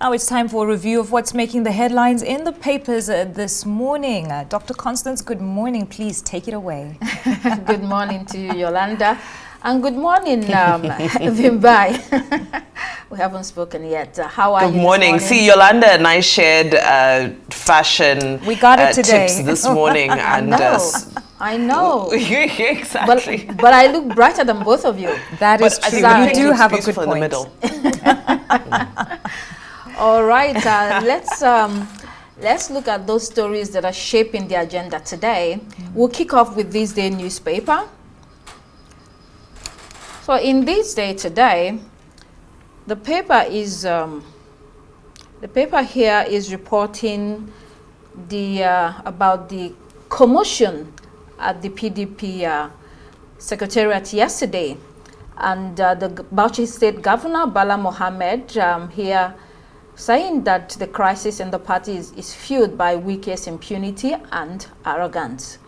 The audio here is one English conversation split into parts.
Now it's time for a review of what's making the headlines in the papers this morning. Dr. Constance, good morning. Please take it away. Good morning to you, Yolanda. And good morning, Vimbai. We haven't spoken yet. How are you? Good morning. See, Yolanda and I shared fashion we got it today. tips this morning. And I know. Exactly. But I look brighter than both of you. That is true. You do have a good point. In the middle. All right. Let's look at those stories that are shaping the agenda today. We'll kick off with this day newspaper. So in this day today, the paper here is reporting about the commotion at the PDP secretariat yesterday, and the Bauchi State Governor Bala Mohammed here saying that the crisis in the party is fueled by Wike's impunity and arrogance.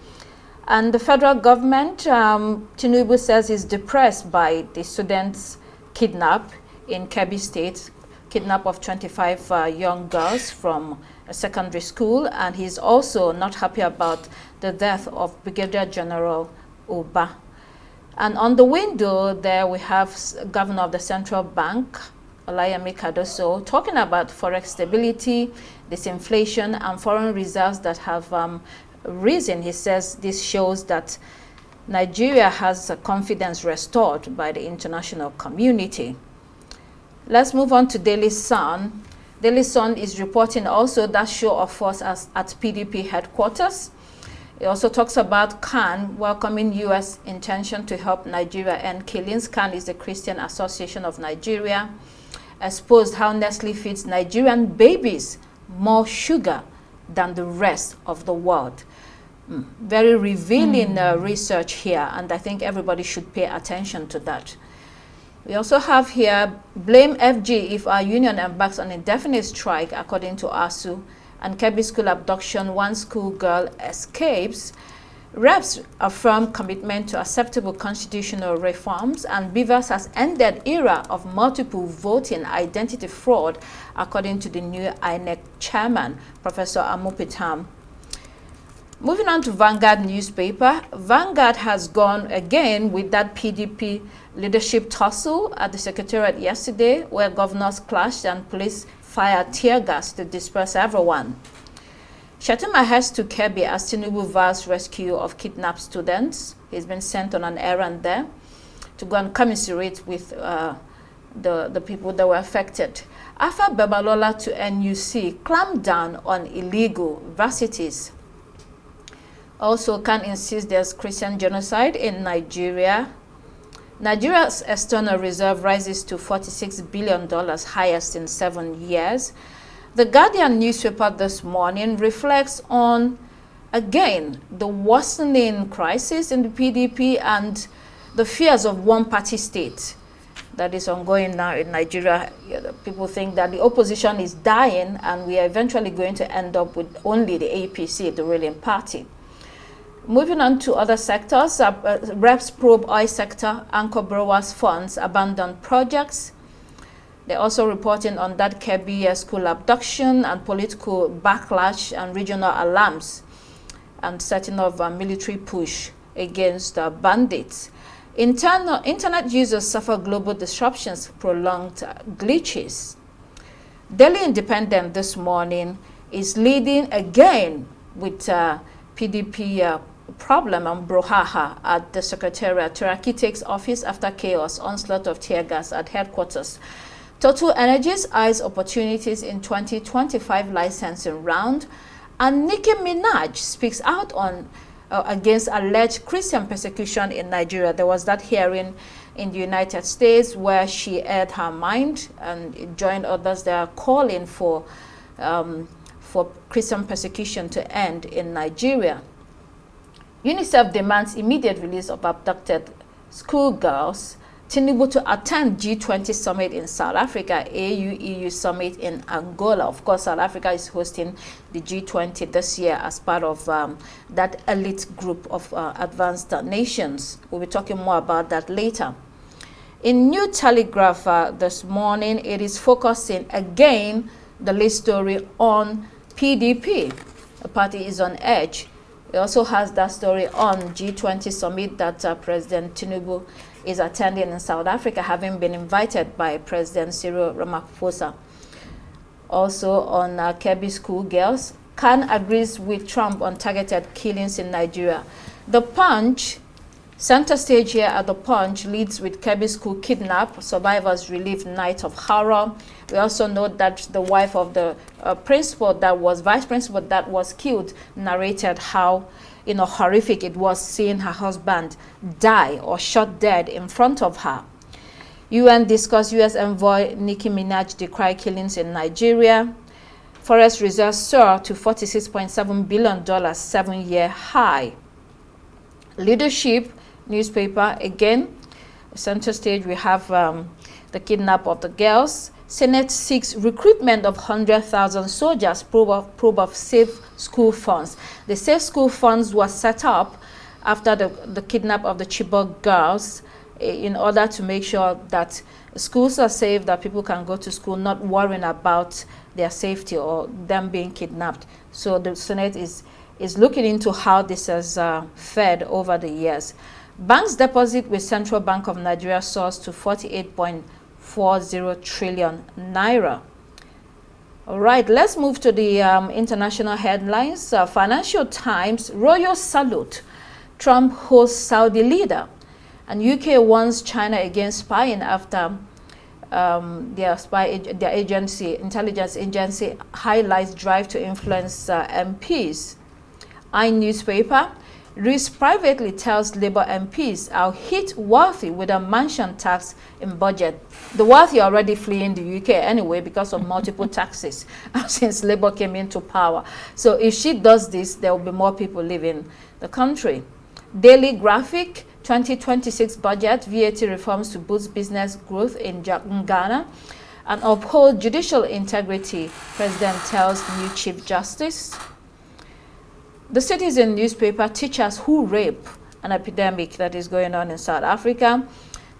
And the federal government, Tinubu says, is depressed by the students' kidnap in Kebbi State, kidnap of 25 young girls from a secondary school, and he's also not happy about the death of Brigadier-General Uba. And on the window there we have Governor of the Central Bank, Olayemi Kadoso, talking about forex stability, disinflation, and foreign reserves that have risen. He says this shows that Nigeria has confidence restored by the international community. Let's move on to Daily Sun. Daily Sun is reporting also that show of force at PDP headquarters. It also talks about CAN welcoming U.S. intention to help Nigeria end killings. CAN is the Christian Association of Nigeria. Exposed how Nestle feeds Nigerian babies more sugar than the rest of the world. Very revealing research here, and I think everybody should pay attention to that. We also have here, blame FG if our union embarks on indefinite strike, according to ASU, and Kebbi school abduction, one school girl escapes. Reps affirm commitment to acceptable constitutional reforms, and Beavers has ended era of multiple voting identity fraud, according to the new INEC chairman, Professor Amupitam. Moving on to Vanguard newspaper, Vanguard has gone again with that PDP leadership tussle at the secretariat yesterday, where governors clashed and police fired tear gas to disperse everyone. Shettima heads to Kebbi as Tinubu vows rescue of kidnapped students. He's been sent on an errand there to go and commiserate with the people that were affected. Afa Babalola to NUC clamped down on illegal varsities. Also can insist there's Christian genocide in Nigeria. Nigeria's external reserve rises to $46 billion, highest in 7 years. The Guardian newspaper this morning reflects on, again, the worsening crisis in the PDP and the fears of one-party state that is ongoing now in Nigeria. People think that the opposition is dying and we are eventually going to end up with only the APC, the ruling party. Moving on to other sectors, reps probe oil sector, anchor brewers funds, abandoned projects. They're also reporting on that Kebbi school abduction and political backlash and regional alarms and setting of a military push against bandits. Internet users suffer global disruptions, prolonged glitches. Daily Independent this morning is leading again with PDP problem on brouhaha at the secretariat. Turaki takes office after chaos, onslaught of tear gas at headquarters. Total Energies eyes opportunities in 2025 licensing round, and Nicki Minaj speaks out on against alleged Christian persecution in Nigeria. There was that hearing in the United States where she aired her mind and joined others that are calling for Christian persecution to end in Nigeria. UNICEF demands immediate release of abducted schoolgirls. Tinubu to attend G20 summit in South Africa, AU-EU summit in Angola. Of course, South Africa is hosting the G20 this year as part of that elite group of advanced nations. We'll be talking more about that later. In New Telegraph this morning, it is focusing again the lead story on PDP. The party is on edge. It also has that story on G20 summit that President Tinubu is attending in South Africa, having been invited by President Cyril Ramaphosa. Also on Kebbi school girls, Khan agrees with Trump on targeted killings in Nigeria. The Punch, center stage here at The Punch, leads with Kebbi school kidnap, survivors relive night of horror. We also note that the wife of the vice principal that was killed narrated how horrific it was seeing her husband die or shot dead in front of her. UN discuss U.S. envoy Nicki Minaj decry killings in Nigeria. Forest reserves soar to $46.7 billion, 7-year high. Leadership newspaper, again, center stage, we have the kidnap of the girls. Senate seeks recruitment of 100,000 soldiers, probe of Safe School funds. The Safe School funds was set up after the kidnap of the Chibok girls in order to make sure that schools are safe, that people can go to school, not worrying about their safety or them being kidnapped. So the Senate is looking into how this has fared over the years. Banks deposit with Central Bank of Nigeria soars to 48.40 trillion naira. All right, let's move to the international headlines. Financial Times, royal salute. Trump hosts Saudi leader. And UK warns China against spying after their intelligence agency highlights drive to influence MPs. Newspaper, Rees privately tells Labour MPs I'll hit wealthy with a mansion tax in budget. The wealthy are already fleeing the UK anyway because of multiple taxes since Labour came into power. So if she does this, there will be more people leaving the country. Daily Graphic, 2026 budget, VAT reforms to boost business growth in Ghana and uphold judicial integrity, President tells new Chief Justice. The Citizen newspaper, teachers who rape, an epidemic that is going on in South Africa.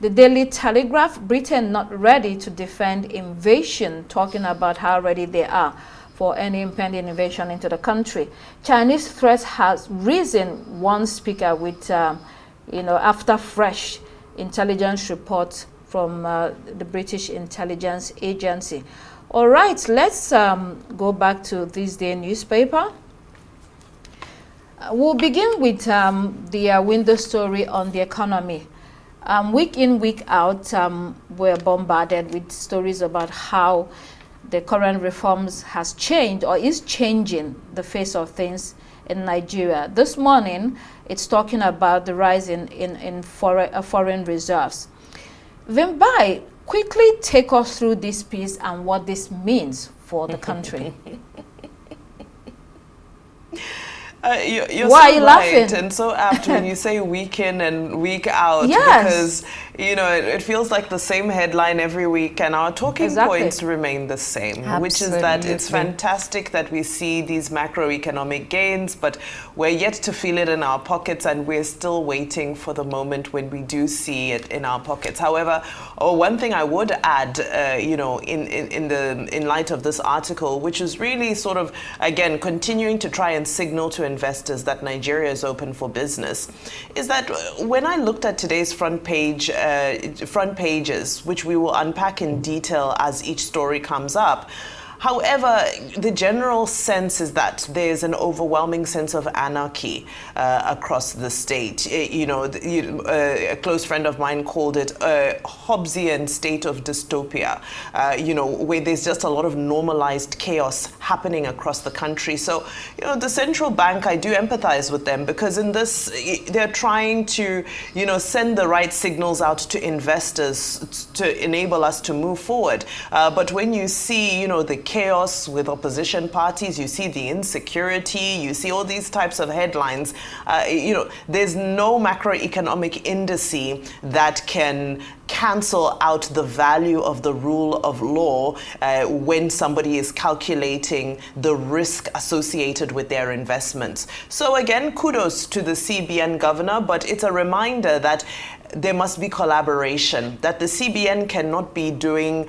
The Daily Telegraph, Britain not ready to defend invasion, talking about how ready they are for any impending invasion into the country. Chinese threat has risen, one speaker with after fresh intelligence report from the British Intelligence Agency. All right, let's go back to this day newspaper. We'll begin with the window story on the economy. Week in, week out, we're bombarded with stories about how the current reforms has changed or is changing the face of things in Nigeria. This morning, it's talking about the rise in foreign reserves. Vimbai, quickly take us through this piece and what this means for the country. You're Why so are you right laughing? and so apt when you say week in and week out, Yes. because it feels like the same headline every week and our talking Exactly. points remain the same, which is that it's Absolutely. fantastic that we see these macroeconomic gains, but we're yet to feel it in our pockets and we're still waiting for the moment when we do see it in our pockets. However, one thing I would add, in light of this article, which is really sort of, again, continuing to try and signal to investors that Nigeria is open for business, is that when I looked at today's front pages, which we will unpack in detail as each story comes up. However, the general sense is that there's an overwhelming sense of anarchy across the state. A close friend of mine called it a Hobbesian state of dystopia, where there's just a lot of normalized chaos happening across the country. So, the central bank, I do empathize with them because in this, they're trying to, send the right signals out to investors to enable us to move forward. But when you see, the chaos with opposition parties, you see the insecurity, you see all these types of headlines, there's no macroeconomic indice that can cancel out the value of the rule of law when somebody is calculating the risk associated with their investments. So again, kudos to the CBN governor, but it's a reminder that there must be collaboration, that the CBN cannot be doing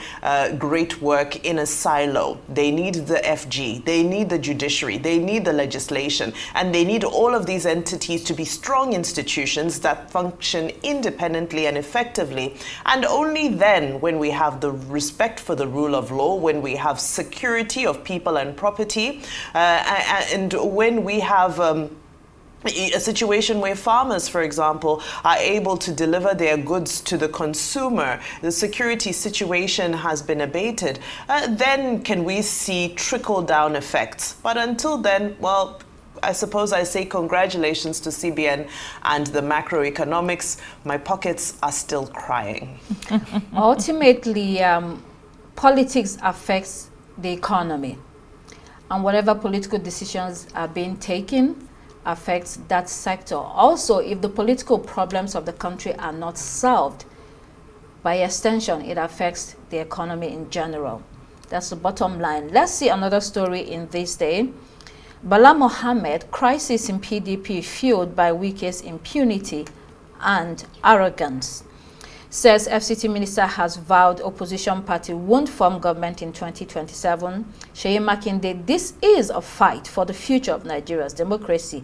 great work in a silo. They need the FG, they need the judiciary, they need the legislation, and they need all of these entities to be strong institutions that function independently and effectively. And only then, when we have the respect for the rule of law, when we have security of people and property, and when we have a situation where farmers, for example, are able to deliver their goods to the consumer, the security situation has been abated, then can we see trickle-down effects. But until then, well, I suppose I say congratulations to CBN and the macroeconomics. My pockets are still crying. Ultimately, politics affects the economy, and whatever political decisions are being taken affects that sector. Also, if the political problems of the country are not solved, by extension, it affects the economy in general. That's the bottom line. Let's see another story in this day. Bala Mohammed, crisis in PDP fueled by Wike's impunity and arrogance. Says FCT minister has vowed opposition party won't form government in 2027. Seyi Makinde, this is a fight for the future of Nigeria's democracy.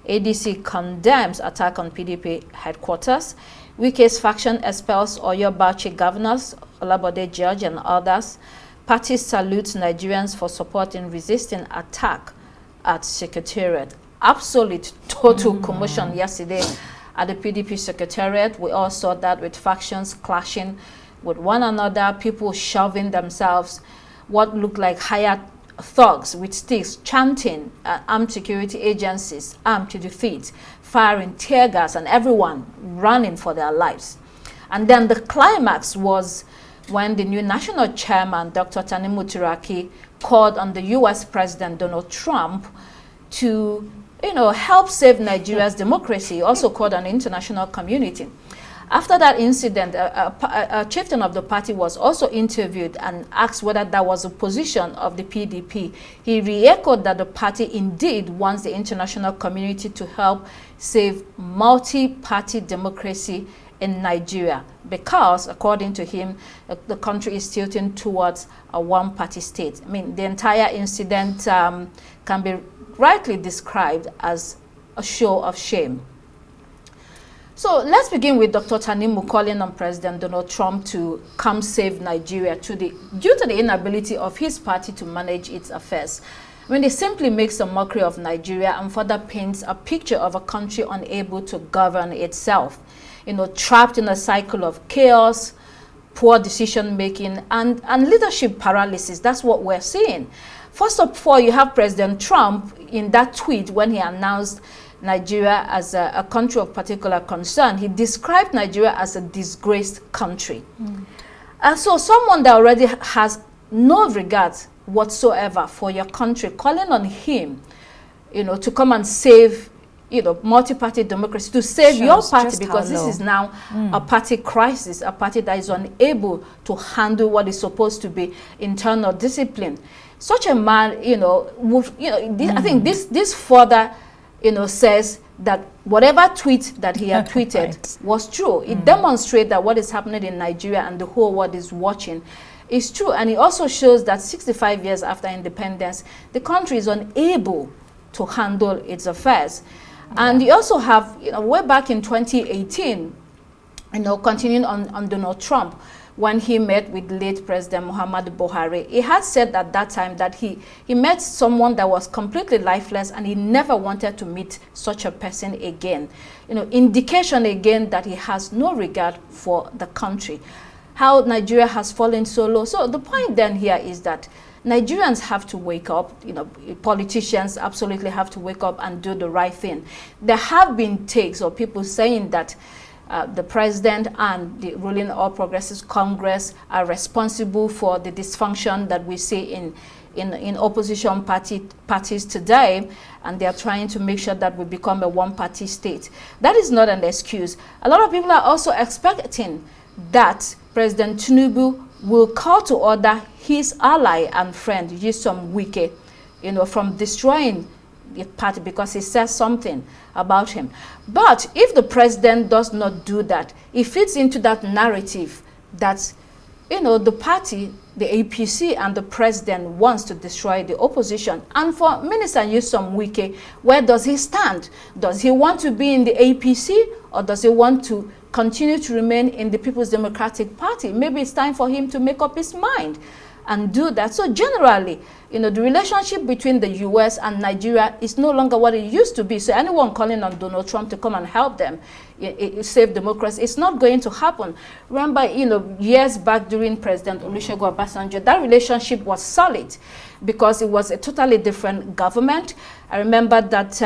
ADC condemns attack on PDP headquarters. Wike's faction expels Oyo Bauchi governors, Olabode George and others. Party salutes Nigerians for supporting resisting attack at Secretariat. Absolute total commotion yesterday at the PDP Secretariat. We all saw that, with factions clashing with one another, people shoving themselves, what looked like hired thugs with sticks, chanting armed security agencies, armed to defeat, firing tear gas, and everyone running for their lives. And then the climax was when the new national chairman, Dr. Tanimu Turaki, called on the US President Donald Trump to help save Nigeria's democracy. He also called on the international community. After that incident, a chieftain of the party was also interviewed and asked whether that was a position of the PDP. He re-echoed that the party indeed wants the international community to help save multi-party democracy in Nigeria, because, according to him, the country is tilting towards a one-party state. I mean, the entire incident can be rightly described as a show of shame. So let's begin with Dr. Tanimu calling on President Donald Trump to come save Nigeria due to the inability of his party to manage its affairs. I mean, it simply makes a mockery of Nigeria and further paints a picture of a country unable to govern itself, trapped in a cycle of chaos, poor decision-making, and leadership paralysis. That's what we're seeing. First of all, you have President Trump in that tweet when he announced Nigeria as a country of particular concern. He described Nigeria as a disgraced country. And so someone that already has no regard whatsoever for your country, calling on him, to come and save, multi-party democracy, to save your party, because this is now a party crisis, a party that is unable to handle what is supposed to be internal discipline. Such a man, I think this further, says that whatever tweet that he had tweeted was true. It demonstrates that what is happening in Nigeria and the whole world is watching is true. And it also shows that 65 years after independence, the country is unable to handle its affairs. And you also have, way back in 2018, continuing on Donald Trump, when he met with late President Muhammadu Buhari, he had said at that time that he met someone that was completely lifeless, and he never wanted to meet such a person again. Indication again that he has no regard for the country. How Nigeria has fallen so low. So the point then here is that Nigerians have to wake up, politicians absolutely have to wake up and do the right thing. There have been takes of people saying that the president and the ruling All Progressives Congress are responsible for the dysfunction that we see in opposition parties today, and they are trying to make sure that we become a one-party state. That is not an excuse. A lot of people are also expecting that President Tinubu will call to order his ally and friend, Nyesom Wike, from destroying the party because he says something about him. But if the president does not do that, it fits into that narrative that, you know, the party, the APC and the president wants to destroy the opposition. And for Minister Nyesom Wike, where does he stand? Does he want to be in the APC or does he want to continue to remain in the People's Democratic Party? Maybe it's time for him to make up his mind and do that. So generally, you know, the relationship between the US and Nigeria is no longer what it used to be. So anyone calling on Donald Trump to come and help them save democracy, it's not going to happen. Remember, you know, years back during President Olusegun Obasanjo, that relationship was solid because it was a totally different government. I remember that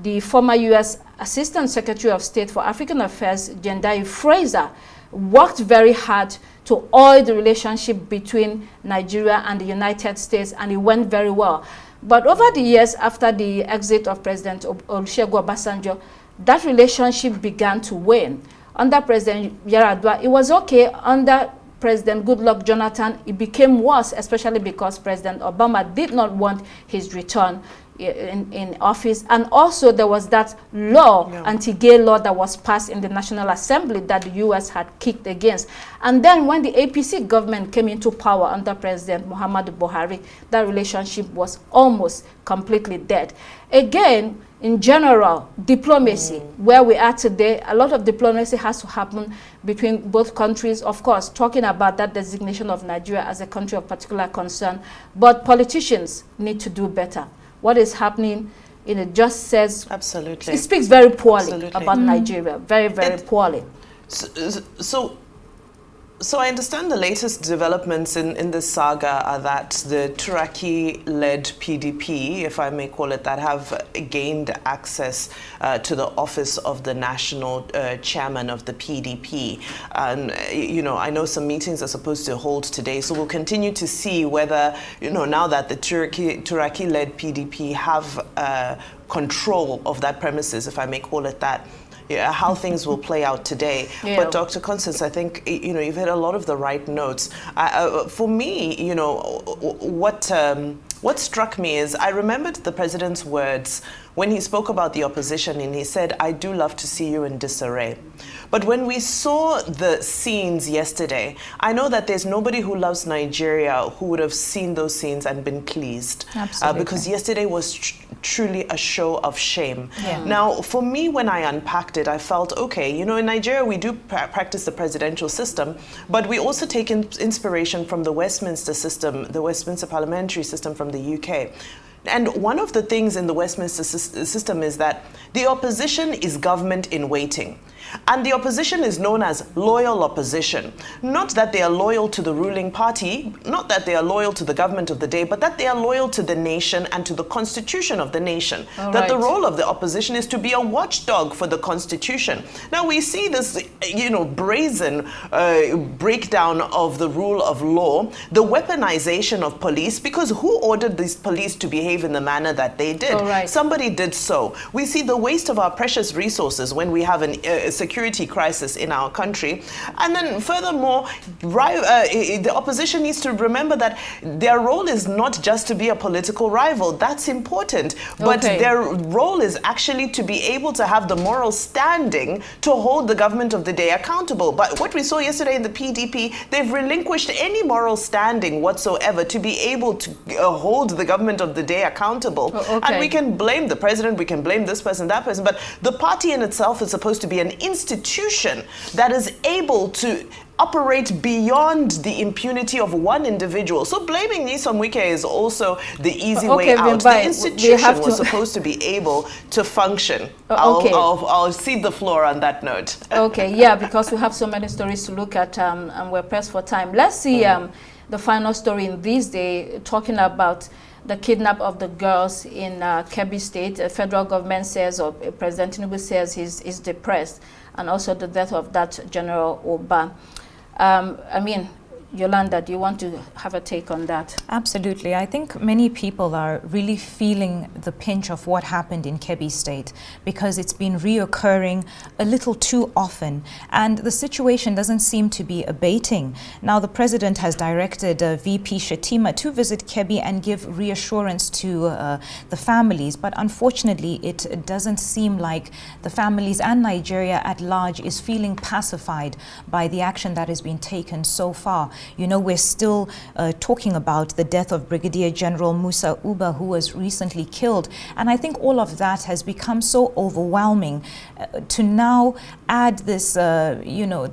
the former US Assistant Secretary of State for African Affairs, Jendai Fraser, worked very hard to oil the relationship between Nigeria and the United States, and it went very well. But over the years after the exit of President Olusegun Obasanjo, that relationship began to wane. Under President Yar'Adua, it was okay. Under President Goodluck Jonathan, it became worse, especially because President Obama did not want his return in office. And also there was that law, anti-gay law, that was passed in the National Assembly that the US had kicked against. And then when the APC government came into power under President Muhammadu Buhari, that relationship was almost completely dead. Again, in general, diplomacy, where we are today, a lot of diplomacy has to happen between both countries, of course, talking about that designation of Nigeria as a country of particular concern, but politicians need to do better. What is happening, you know, just says, absolutely, it speaks very poorly about Nigeria, very, very poorly. So I understand the latest developments in this saga are that the Turaki-led PDP, if I may call it that, have gained access to the office of the national chairman of the PDP. And, you know, I know some meetings are supposed to hold today, so we'll continue to see whether, you know, now that the Turaki-led PDP have control of that premises, if I may call it that, how things will play out today. But Dr. Constance, I think, you know, you've hit a lot of the right notes. For me, you know, what struck me is I remembered the president's words when he spoke about the opposition, and he said, "I do love to see you in disarray." But when we saw the scenes yesterday, I know that there's nobody who loves Nigeria who would have seen those scenes and been pleased. Absolutely. Because yesterday was truly a show of shame. Now, for me, when I unpacked it, I felt, okay, you know, in Nigeria, we do practice the presidential system, but we also take inspiration from the Westminster system, the Westminster parliamentary system from the UK. And one of the things in the Westminster system is that the opposition is government in waiting. And the opposition is known as loyal opposition. Not that they are loyal to the ruling party, not that they are loyal to the government of the day, but that they are loyal to the nation and to the constitution of the nation. The role of the opposition is to be a watchdog for the constitution. Now we see this, you know, brazen breakdown of the rule of law, the weaponization of police, because who ordered these police to behave in the manner that they did? Somebody did so. We see the waste of our precious resources when we have a security crisis in our country. And then furthermore, the opposition needs to remember that their role is not just to be a political rival. That's important. But their role is actually to be able to have the moral standing to hold the government of the day accountable. But what we saw yesterday in the PDP, they've relinquished any moral standing whatsoever to be able to hold the government of the day accountable. And we can blame the president, we can blame this person, that person, but the party in itself is supposed to be an institution that is able to operate beyond the impunity of one individual. So blaming Nyesom Wike is also the easy way out. The institution was supposed to be able to function. I'll cede the floor on that note. Because we have so many stories to look at and we're pressed for time. Let's see the final story in this day, talking about the kidnap of the girls in Kebbi State. The federal government says, or President Tinubu says, he's depressed, and also the death of that General Oba. I mean, Yolanda, do you want to have a take on that? Absolutely. I think many people are really feeling the pinch of what happened in Kebbi State because it's been reoccurring a little too often and the situation doesn't seem to be abating. Now, the president has directed VP Shatima to visit Kebbi and give reassurance to the families, but unfortunately it doesn't seem like the families and Nigeria at large is feeling pacified by the action that has been taken so far. You know, we're still talking about the death of Brigadier-General Musa Uba, who was recently killed. And I think all of that has become so overwhelming to now add this, you know,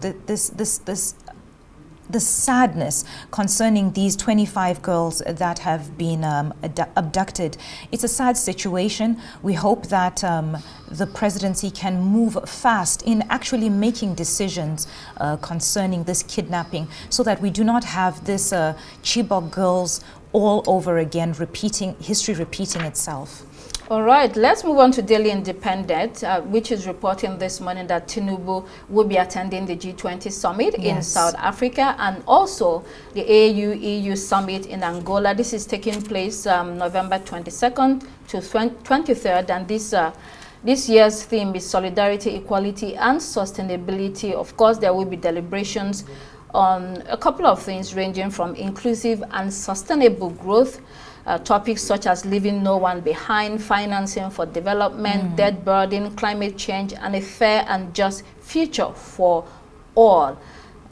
the sadness concerning these 25 girls that have been abducted. It's a sad situation. We hope that the presidency can move fast in actually making decisions concerning this kidnapping so that we do not have this Chibok girls all over again, history repeating itself. All right, let's move on to Daily Independent, which is reporting this morning that Tinubu will be attending the G20 summit in South Africa and also the AU-EU summit in Angola. This is taking place November 22nd to 23rd, and this year's theme is solidarity, equality, and sustainability. Of course, there will be deliberations on a couple of things ranging from inclusive and sustainable growth, topics such as leaving no one behind, financing for development, debt burden, climate change, and a fair and just future for all.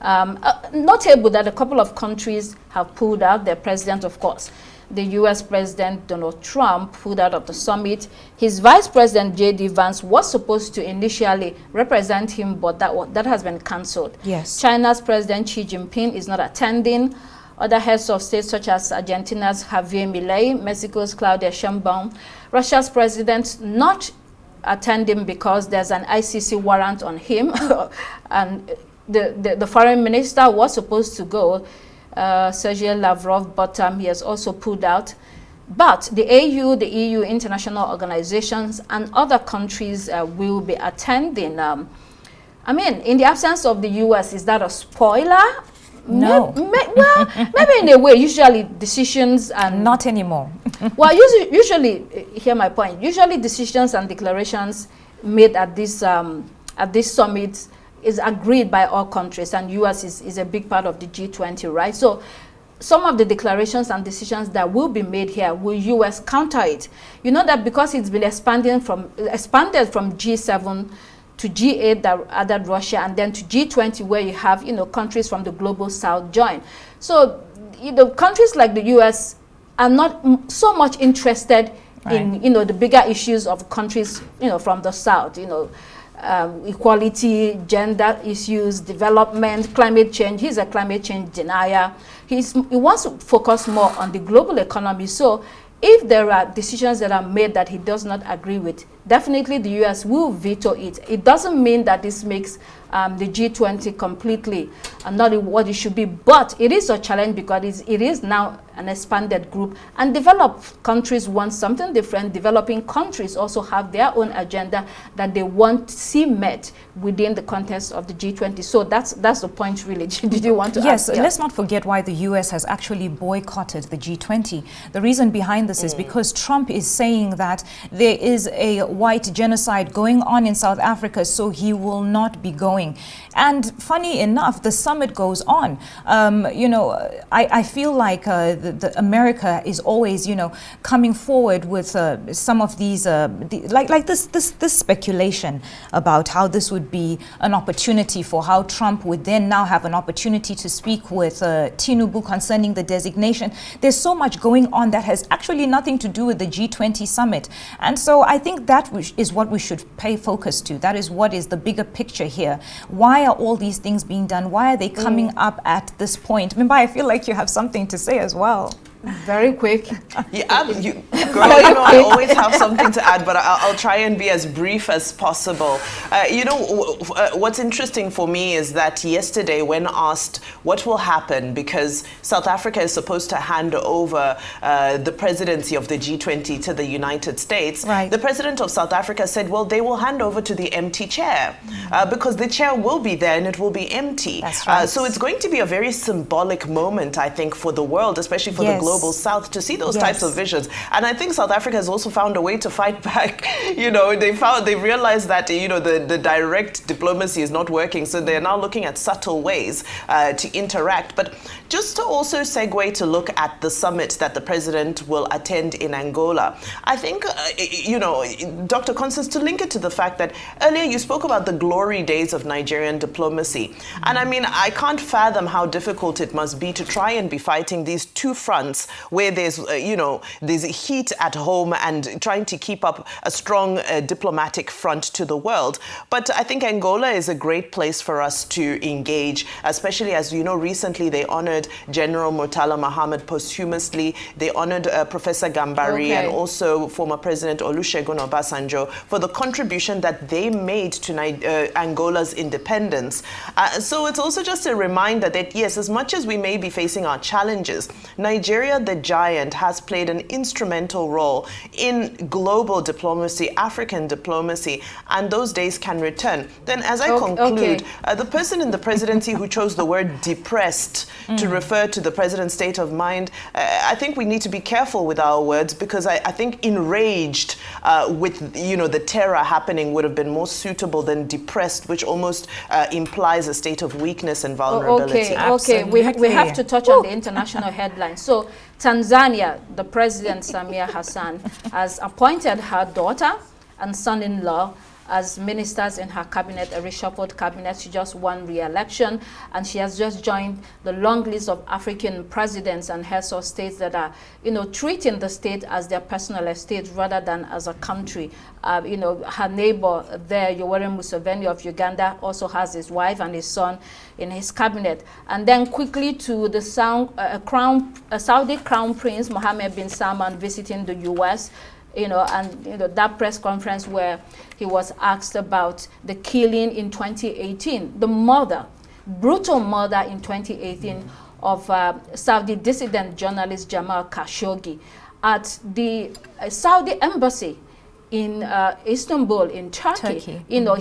Notable that a couple of countries have pulled out. Their president, of course, the U.S. President Donald Trump pulled out of the summit. His Vice President J.D. Vance was supposed to initially represent him, but that has been cancelled. Yes. China's President Xi Jinping is not attending. Other heads of state such as Argentina's Javier Milei, Mexico's Claudia Sheinbaum, Russia's president not attending because there's an ICC warrant on him, and the foreign minister was supposed to go, Sergei Lavrov, but he has also pulled out. But the AU, the EU, international organizations, and other countries will be attending. I mean, in the absence of the US, is that a spoiler? No. Well, maybe in a way, usually decisions and... Not anymore. Well, usually, hear my point, usually decisions and declarations made at this summit is agreed by all countries, and US is a big part of the G20, right? So some of the declarations and decisions that will be made here, will US counter it? You know that because it's been expanded from G7 to G8 that added Russia, and then to G20 where you have, you know, countries from the global south join. So, you know, countries like the US are not so much interested in, you know, the bigger issues of countries, you know, from the south, you know, equality, gender issues, development, climate change. He's a climate change denier. He wants to focus more on the global economy. So if there are decisions that are made that he does not agree with, definitely the US will veto it. It doesn't mean that this makes the G20 completely not what it should be, but it is a challenge because it is now an expanded group, and developed countries want something different. Developing countries also have their own agenda that they want to see met within the context of the G20. So that's the point, really. Did you want to Yes, add? let's not forget why the US has actually boycotted the G20. The reason behind this is because Trump is saying that there is a white genocide going on in South Africa, so he will not be going. And funny enough, the summit goes on. You know, I feel like the America is always, you know, coming forward with some of these, like this speculation about how this would be an opportunity for how Trump would then now have an opportunity to speak with Tinubu concerning the designation. There's so much going on that has actually nothing to do with the G20 summit. And so I think that is what we should pay focus to. That is what is the bigger picture here. Why are all these things being done? Why are they coming up at this point? Mimba, I feel like you have something to say as well. Very quick. Yeah, girl, you know, I always have something to add, but I'll try and be as brief as possible. You know, what's interesting for me is that yesterday, when asked what will happen, because South Africa is supposed to hand over the presidency of the G20 to the United States, right, the president of South Africa said, well, they will hand over to the empty chair, because the chair will be there and it will be empty. That's right. So it's going to be a very symbolic moment, I think, for the world, especially for the global South, to see those types of visions. And I think South Africa has also found a way to fight back. You know, they realized that, you know, the direct diplomacy is not working, so they're now looking at subtle ways to interact. But just to also segue to look at the summit that the president will attend in Angola, I think, you know, Dr. Constance, to link it to the fact that earlier you spoke about the glory days of Nigerian diplomacy. And I mean, I can't fathom how difficult it must be to try and be fighting these two fronts where there's, you know, there's heat at home and trying to keep up a strong diplomatic front to the world. But I think Angola is a great place for us to engage, especially as, you know, recently they honored General Murtala Mohammed posthumously. They honored Professor Gambari and also former President Olusegun Obasanjo for the contribution that they made to Angola's independence. So it's also just a reminder that, yes, as much as we may be facing our challenges, Nigeria, the giant, has played an instrumental role in global diplomacy, African diplomacy, and those days can return. Then, as I conclude, the person in the presidency who chose the word depressed to refer to the president's state of mind, I think we need to be careful with our words, because I think enraged with, you know, the terror happening would have been more suitable than depressed, which almost implies a state of weakness and vulnerability. Okay, we have to touch on the international headlines. So Tanzania, the president, Samia Hassan, has appointed her daughter and son-in-law as ministers in her cabinet, a reshuffled cabinet. She just won re-election, and she has just joined the long list of African presidents and heads of states that are, you know, treating the state as their personal estate rather than as a country. You know, her neighbor there, Yoweri Museveni of Uganda, also has his wife and his son in his cabinet. And then quickly to the Saudi Crown Prince Mohammed bin Salman visiting the U.S., you know, and you know, that press conference where he was asked about the killing in 2018, the murder, brutal murder in 2018 of Saudi dissident journalist Jamal Khashoggi at the Saudi embassy in Istanbul, in Turkey. You know,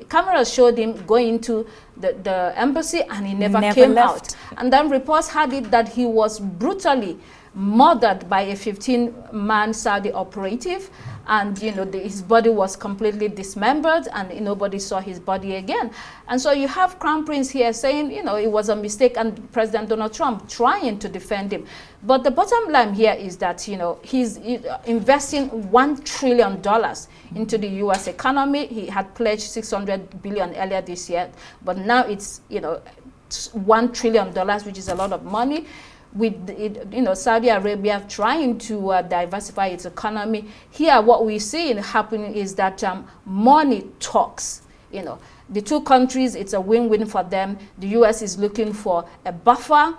cameras showed him going to the embassy, and he never came out. And then reports had it that he was brutally murdered by a 15-man Saudi operative, and you know, his body was completely dismembered, and nobody saw his body again. And so you have Crown Prince here saying, you know, it was a mistake, and President Donald Trump trying to defend him. But the bottom line here is that, you know, he's investing $1 trillion into the U.S. economy. He had pledged $600 billion earlier this year, but now it's, you know, $1 trillion, which is a lot of money. With you know, Saudi Arabia trying to diversify its economy. Here, what we see happening is that money talks. You know, the two countries, it's a win-win for them. The U.S. is looking for a buffer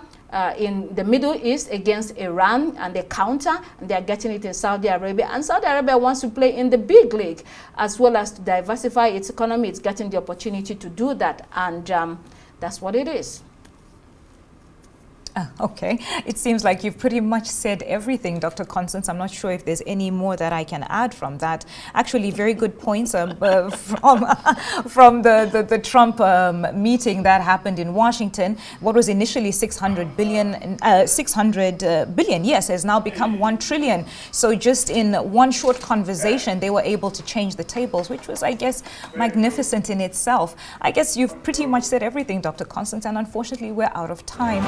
in the Middle East against Iran, and they counter, and they're getting it in Saudi Arabia. And Saudi Arabia wants to play in the big league, as well as to diversify its economy. It's getting the opportunity to do that, and that's what it is. Okay, it seems like you've pretty much said everything, Dr. Constance. I'm not sure if there's any more that I can add from that. Actually, very good points from the Trump meeting that happened in Washington. What was initially 600 billion, yes, has now become 1 trillion. So just in one short conversation, they were able to change the tables, which was, I guess, magnificent in itself. I guess you've pretty much said everything, Dr. Constance, and unfortunately, we're out of time.